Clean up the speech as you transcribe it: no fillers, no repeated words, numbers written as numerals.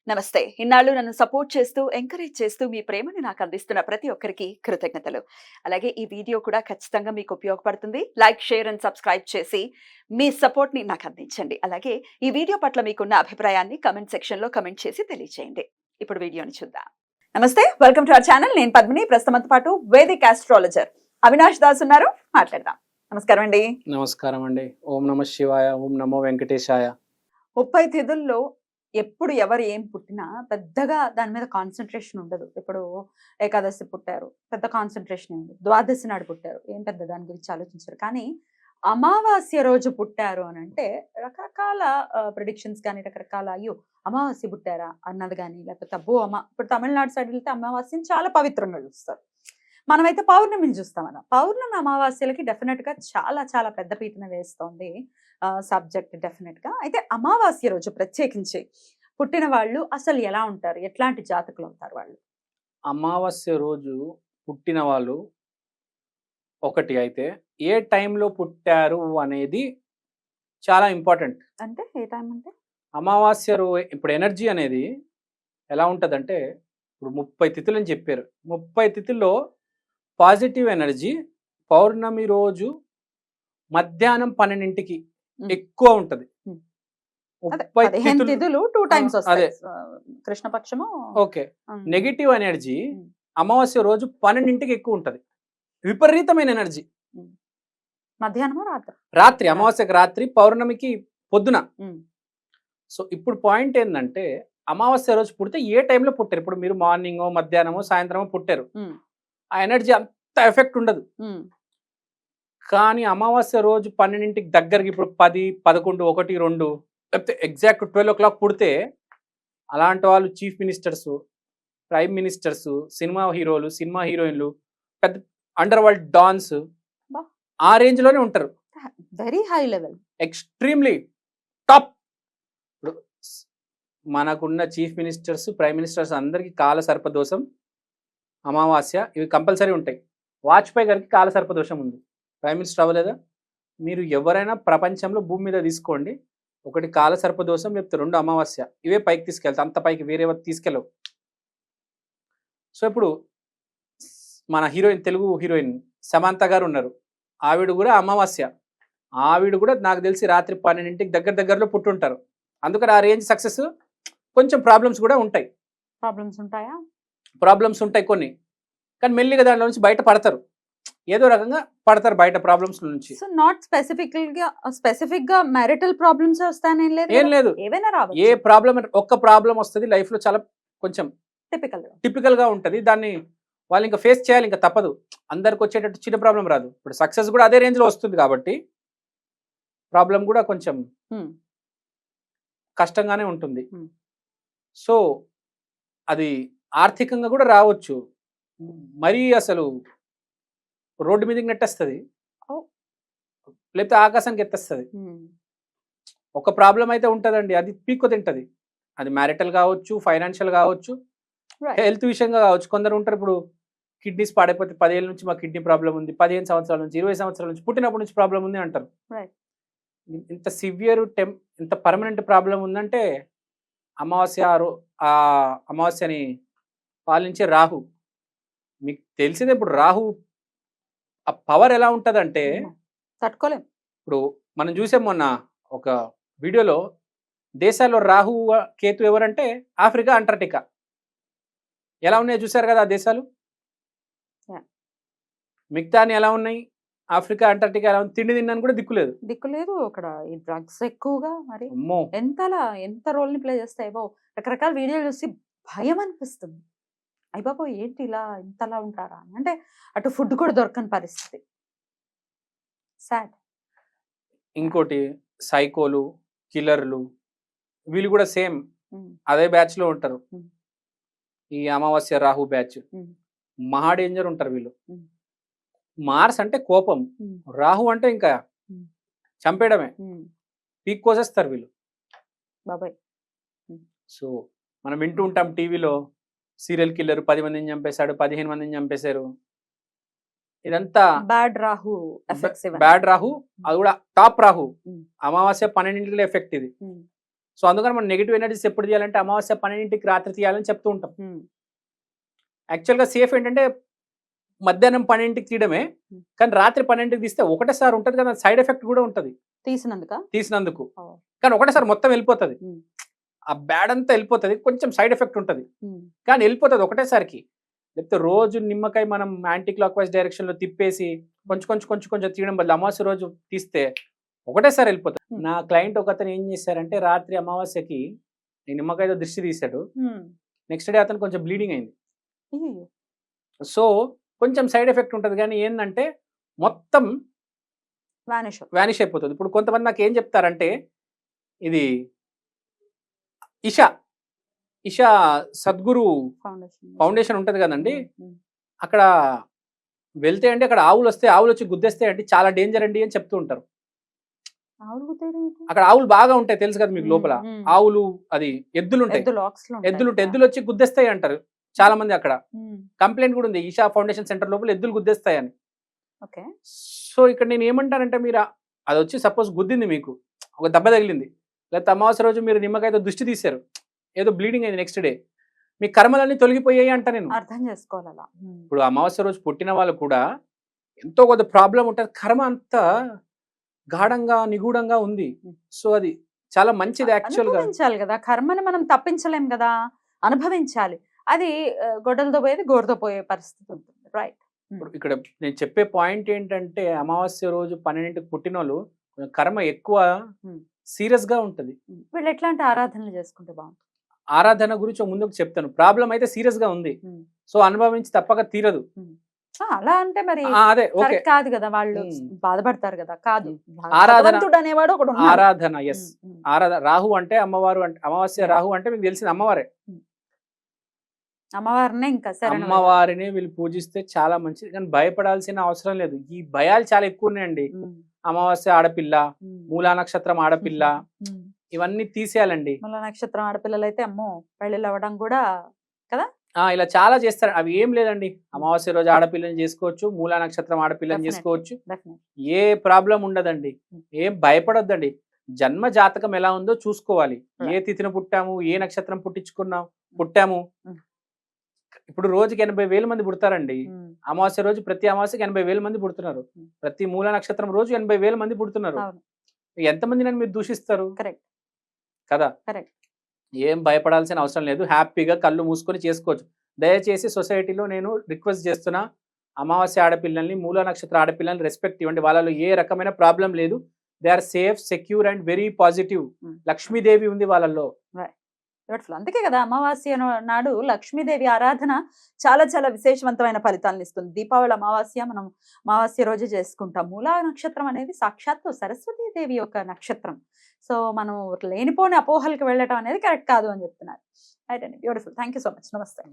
నమస్తే. ఇన్నాళ్ళు నన్ను సపోర్ట్ చేస్తూ, ఎంకరేజ్ చేస్తూ మీ ప్రేమని నాకు అందిస్తున్న ప్రతి ఒక్కరికి కృతజ్ఞతలు. అలాగే ఈ వీడియో కూడా ఖచ్చితంగా మీకు ఉపయోగపడుతుంది. లైక్, షేర్ అండ్ సబ్స్క్రైబ్ చేసి మీ సపోర్ట్‌ని నాకు అందించండి. అలాగే ఈ వీడియో పట్ల మీకున్న అభిప్రాయాన్ని కామెంట్ సెక్షన్‌లో కామెంట్ చేసి తెలియజేయండి. ఇప్పుడు వీడియోని చూద్దాం. నమస్తే. Welcome to our channel. నేను పద్మిని. ప్రస్తుతంతో పాటు వేదిక్ ఆస్ట్రాలజర్ అవినాష్ దాస్ ఉన్నారు. మాట్లాడదాం. నమస్కారం అండి. నమస్కారం అండి. ఓం నమః శివాయ, ఓం నమో వెంకటేశాయ. 30 తిథుల్లో ఎప్పుడు ఎవరు ఏం పుట్టినా పెద్దగా దాని మీద కాన్సంట్రేషన్ ఉండదు. ఇప్పుడు ఏకాదశి పుట్టారు, పెద్ద కాన్సంట్రేషన్ ఉండదు. ద్వాదశి నాడు పుట్టారు, ఏం పెద్ద దాని గురించి ఆలోచించరు. కానీ అమావాస్య రోజు పుట్టారు అని అంటే రకరకాల ప్రిడిక్షన్స్ కానీ, రకరకాల అయ్యో అమావాస్య పుట్టారా అన్నది కానీ, లేకపోతే అబ్బో ఇప్పుడు తమిళనాడు సైడ్ వెళ్తే అమావాస్యని చాలా పవిత్రంగా చూస్తారు. మనమైతే పౌర్ణమిని చూస్తాం అన్న. పౌర్ణమి అమావాస్యలకి డెఫినెట్ గా చాలా చాలా పెద్ద పీటన వేస్తోంది సబ్జెక్ట్ డెఫినెట్ గా. అయితే అమావాస్య రోజు ప్రత్యేకించి పుట్టిన వాళ్ళు అసలు ఎలా ఉంటారు, ఎట్లాంటి జాతకులు అవుతారు వాళ్ళు? అమావాస్య రోజు పుట్టిన వాళ్ళు ఒకటి అయితే, ఏ టైంలో పుట్టారు అనేది చాలా ఇంపార్టెంట్. అంటే ఏ టైం అంటే అమావాస్య ఇప్పుడు ఎనర్జీ అనేది ఎలా ఉంటుందంటే, ఇప్పుడు 30 తిథులు అని చెప్పారు. 30 తిథుల్లో పాజిటివ్ ఎనర్జీ పౌర్ణమి రోజు మధ్యాహ్నం 12కి ఎక్కువ ఉంటది. 30 తిథులు 2 టైమ్స్ అదే కృష్ణపక్షము. ఓకే. నెగిటివ్ ఎనర్జీ అమావాస్య రోజు 12కి ఎక్కువ ఉంటది. విపరీతమైన ఎనర్జీ మధ్యాహ్నమా రాత్రి, అమావాస్యకి రాత్రి, పౌర్ణమికి పొద్దున. సో ఇప్పుడు పాయింట్ ఏంటంటే, అమావాస్య రోజు పుడితే ఏ టైంలో పుట్టారు. ఇప్పుడు మీరు మార్నింగ్, మధ్యాహ్నమో, సాయంత్రమో పుట్టారు, ఆ ఎనర్జీ అంత ఎఫెక్ట్ ఉండదు. కానీ అమావాస్య రోజు 12కి దగ్గరకి, ఇప్పుడు 10, 11, 1, 2 లేకపోతే ఎగ్జాక్ట్ 12 o'clock పుడితే, అలాంటి వాళ్ళు chief ministers, prime ministers, cinema హీరోలు, సినిమా హీరోయిన్లు, పెద్ద అండర్ వరల్డ్ డాన్స్ ఆ రేంజ్ లోనే ఉంటారు. Very high level, extremely top. ఇప్పుడు మనకున్న చీఫ్ మినిస్టర్స్, ప్రైమ్ మినిస్టర్స్ అందరికి కాల సర్పదోషం, అమావాస్య ఇవి కంపల్సరీ ఉంటాయి. వాజ్పేయి గారికి కాల సర్పదోషం ఉంది, ప్రైమ్ మినిస్టర్ అవ్వలేదా? మీరు ఎవరైనా ప్రపంచంలో భూమి మీద తీసుకోండి, ఒకటి కాల సర్పదోషం, లేకపోతే 2 అమావాస్య, ఇవే పైకి తీసుకెళ్తా. అంత పైకి వేరే తీసుకెళ్ళవు. సో ఇప్పుడు మన హీరోయిన్, తెలుగు హీరోయిన్ సమంత గారు ఉన్నారు, ఆవిడ కూడా అమావాస్య. ఆవిడ కూడా నాకు తెలిసి రాత్రి 12కి దగ్గరలో పుట్టుంటారు. అందుకని ఆ రేంజ్ సక్సెస్. కొంచెం ప్రాబ్లమ్స్ కూడా ఉంటాయి. ప్రాబ్లమ్స్ ఉంటాయి కొన్ని, కానీ మెల్లిగా దాంట్లో నుంచి బయట పడతారు. ఏదో రకంగా పడతారు బయట ప్రాబ్లమ్స్ నుంచి. సో నాట్ స్పెసిఫిక్ గా మ్యారిటల్ ప్రాబ్లమ్స్ వస్తాయని ఏం లేదు. ఏవైనా రావచ్చు. ఏ ప్రాబ్లం, ఒక్క ప్రాబ్లం వస్తుంది లైఫ్ లో, చాలా కొంచెం టిపికల్ గా ఉంటది. దాన్ని వాళ్ళు ఇంకా ఫేస్ చేయాలి, ఇంకా తప్పదు. అందరికి వచ్చేటట్టు చిన్న ప్రాబ్లం రాదు. ఇప్పుడు సక్సెస్ కూడా అదే రేంజ్ లో వస్తుంది కాబట్టి ప్రాబ్లం కూడా కొంచెం కష్టంగానే ఉంటుంది. సో అది ఆర్థికంగా కూడా రావచ్చు. మరీ అసలు రోడ్డు మీదకి నెట్టేస్తుంది, లేకపోతే ఆకాశానికి ఎత్తేస్తుంది. ఒక ప్రాబ్లం అయితే ఉంటుందండి, అది పీక్కు తింటది. అది మ్యారిటల్ కావచ్చు, ఫైనాన్షియల్ కావచ్చు, హెల్త్ విషయంగా కావచ్చు. కొందరు ఉంటారు, ఇప్పుడు కిడ్నీస్ పాడైపోతే 10 ఏళ్ళ నుంచి మా కిడ్నీ ప్రాబ్లం ఉంది, 15 సంవత్సరాల నుంచి, 20 సంవత్సరాల నుంచి, పుట్టినప్పటి నుంచి ప్రాబ్లం ఉంది అంటారు. ఇంత సివియర్ ఇంత పర్మనెంట్ ప్రాబ్లం ఉందంటే అమావాస్యని పాలించే రాహు. మీకు తెలిసిందే, ఇప్పుడు రాహు ఆ పవర్ ఎలా ఉంటుందంటే తట్టుకోలేం. ఇప్పుడు మనం చూసాం మొన్న ఒక వీడియోలో, దేశాల్లో రాహు కేతు ఎవరంటే ఆఫ్రికా, అంటార్టికా. ఎలా ఉన్నాయో చూసారు కదా ఆ దేశాలు. మిగతా ఎలా ఉన్నాయి, ఆఫ్రికా, అంటార్టికా ఎలా ఉంది. తిండి తిన్నాను కూడా దిక్కులేదు అక్కడ ఈ డ్రగ్స్ ఎక్కువగా, మరి ఎంత రోల్ ని ప్లే చేస్తాయి. రకరకాల వీడియోలు చూసి భయం అనిపిస్తుంది. అయ్యబాబో ఏంటి ఇంతలా ఉంటారా అని. అంటే అటు ఫుడ్ కూడా దొరకని పరిస్థితి. సాడ్. ఇంకోటి సైకోలు, కిల్లర్లు, వీళ్ళు కూడా సేమ్ అదే బ్యాచ్ లో ఉంటారు. ఈ అమావాస్య రాహు బ్యాచ్ మహా డేంజర్ ఉంటారు వీళ్ళు. మార్స్ అంటే కోపం, రాహు అంటే ఇంకా చంపేయడమే, పీక్ కోసేస్తారు వీళ్ళు. సో మనం వింటూ ఉంటాం టీవీలో, సీరియల్ కిల్లర్ 10 మందిని చంపేశాడు, 15 మందిని చంపేశారు. ఇదంతా బ్యాడ్ రాహు, అది కూడా టాప్ రాహు. అమావాస్య 12ంటిలో ఎఫెక్ట్ ఇది. సో అందుకని మనం నెగిటివ్ ఎనర్జీస్ ఎప్పుడు తీయాలంటే అమావాస్య 12కి రాత్రి తీయాలని చెప్తూ ఉంటాం. యాక్చువల్గా సేఫ్ ఏంటంటే మధ్యాహ్నం 12కి తీయడమే, కానీ రాత్రి 12కి తీస్తే ఒకటేసారి ఉంటుంది కదా, సైడ్ ఎఫెక్ట్ కూడా ఉంటుంది తీసినందుకు. కానీ ఒకటేసారి మొత్తం వెళ్ళిపోతుంది, ఆ బ్యాడ్ అంతా వెళ్ళిపోతుంది, కొంచెం సైడ్ ఎఫెక్ట్ ఉంటుంది కానీ వెళ్ళిపోతుంది ఒకటేసారికి. లేకపోతే రోజు నిమ్మకాయ మనం యాంటీ క్లాక్ వైజ్ డైరెక్షన్ లో తిప్పేసి కొంచెం కొంచెం కొంచెం కొంచెం తీయడం బదులు అమావాస్య రోజు తీస్తే ఒకటేసారి వెళ్ళిపోతుంది. నా క్లయింట్ ఒకతను ఏం చేశారంటే రాత్రి అమావాస్యకి ఈ నిమ్మకాయతో దృష్టి తీశాడు, నెక్స్ట్ డే అతను కొంచెం బ్లీడింగ్ అయింది. సో కొంచెం సైడ్ ఎఫెక్ట్ ఉంటుంది కానీ ఏంటంటే మొత్తం వానిష్ అయిపోతుంది. ఇప్పుడు కొంతమంది నాకు ఏం చెప్తారంటే ఇది ఇషా సద్గురు ఫౌండేషన్ ఉంటుంది కదండి, అక్కడ వెళ్తే అండి అక్కడ ఆవులు వస్తే ఆవులు వచ్చి గుద్దేస్తే అండి చాలా డేంజర్ అండి అని చెప్తూ ఉంటారు. అక్కడ ఆవులు బాగా ఉంటాయి తెలుసు కదా మీకు, లోపల ఆవులు అది ఎద్దులు వచ్చి గుద్దేస్తాయి అంటారు చాలా మంది. అక్కడ కంప్లైంట్ కూడా ఉంది, ఈషా ఫౌండేషన్ సెంటర్ లోపల ఎద్దులు గుద్దేస్తాయని. సో ఇక్కడ నేను ఏమంటానంటే మీరు అది వచ్చి సపోజ్ గుద్దింది, మీకు ఒక దెబ్బ తగిలింది, లేకపోతే అమావాస్య రోజు మీరు నిమ్మకాయతో దృష్టి తీశారు, ఏదో బ్లీడింగ్ అయింది, నెక్స్ట్ డే మీ కర్మలన్నీ తొలగిపోయాయి అంట. నేను అర్థం చేసుకోవాలా. ఇప్పుడు అమావాస్య రోజు పుట్టిన వాళ్ళు కూడా ఎంతో కొంత ప్రాబ్లం ఉంటుంది, కర్మ అంతా గాఢంగా నిగూఢంగా ఉంది. సో అది చాలా మంచిది యాక్చువల్ గా. కర్మని మనం తప్పించలేం కదా, అనుభవించాలి. అది గొడ్డలతో పోయేది గోరుతో పోయే పరిస్థితి ఉంటుంది. రైట్. ఇక్కడ నేను చెప్పే పాయింట్ ఏంటంటే అమావాస్య రోజు 12కి పుట్టిన వాళ్ళు కర్మ ఎక్కువ సీరియస్ గా ఉంటది. వీళ్ళు ఎట్లాంటి ఆరాధనలు చేసుకుంటే బాగుంటుంది? ఆరాధన గురించి ముందుకు చెప్తాను. ప్రాబ్లం అయితే సీరియస్ గా ఉంది, సో అనుభవించి తప్పక తీరదు. అలా అంటే మరి అదే ఓకే కాదు కదా, వాళ్ళు బాధపడతారు కదా. కాదు, ఆరాధన అనేవాడు ఒకడు. ఆరాధన ఎస్ ఆరాధన. రాహు అంటే అమ్మవారు, అంటే అమావాస్య రాహు అంటే మీకు తెలిసింది అమ్మవారే. అమ్మవారినే ఇంకా అమ్మవారిని వీళ్ళు పూజిస్తే చాలా మంచిది, కానీ భయపడాల్సిన అవసరం లేదు. ఈ భయాలు చాలా ఎక్కువ ఉన్నాయండి. అమావాస్య ఆడపిల్ల, మూలా నక్షత్రం ఆడపిల్ల, ఇవన్నీ తీసేయాలండి. మూలా నక్షత్రం ఆడపిల్లలు అయితే అమ్మో పెళ్ళిళ్ళు అవ్వడం కూడా కదా, ఇలా చాలా చేస్తారు. అవి ఏం లేదండి, అమావాస్య రోజు ఆడపిల్లని చేసుకోవచ్చు, మూలా నక్షత్రం ఆడపిల్లని చేసుకోవచ్చు, ఏ ప్రాబ్లం ఉండదండి. ఏం భయపడొద్దండి. జన్మ జాతకం ఎలా ఉందో చూసుకోవాలి. ఏ తిథిని పుట్టాము, ఏ నక్షత్రం పుట్టాము. ఇప్పుడు రోజుకి 80,000 మంది పుడతారండి. అమావాస్య రోజు ప్రతి అమావాస్యకి 80,000 మంది పుడుతున్నారు. ప్రతి మూల నక్షత్రం రోజు 80,000 మంది పుడుతున్నారు. ఎంతమంది నన్ను మీరు దూషిస్తారు కదా. ఏం భయపడాల్సిన అవసరం లేదు, హ్యాపీగా కళ్ళు మూసుకొని చేసుకోవచ్చు. దయచేసి సొసైటీలో నేను రిక్వెస్ట్ చేస్తున్నా, అమావాస్య ఆడపిల్లల్ని, మూల నక్షత్ర ఆడపిల్లల్ని రెస్పెక్ట్ ఇవ్వండి. వాళ్ళలో ఏ రకమైన ప్రాబ్లం లేదు. They are safe, secure and very positive. Lakshmidevi ఉంది వాళ్ళల్లో. అందుకే కదా అమావాస్య నాడు లక్ష్మీదేవి ఆరాధన చాలా చాలా విశేషవంతమైన ఫలితాలను ఇస్తుంది. దీపావళి అమావాస్య మనం అమావాస్య రోజు చేసుకుంటాం. మూలా నక్షత్రం అనేది సాక్షాత్తు సరస్వతీదేవి యొక్క నక్షత్రం. సో మనం లేనిపోని అపోహలకు వెళ్ళటం అనేది కరెక్ట్ కాదు అని చెప్తున్నారు. రైట్ అండి, beautiful. Thank you so much. నమస్తే.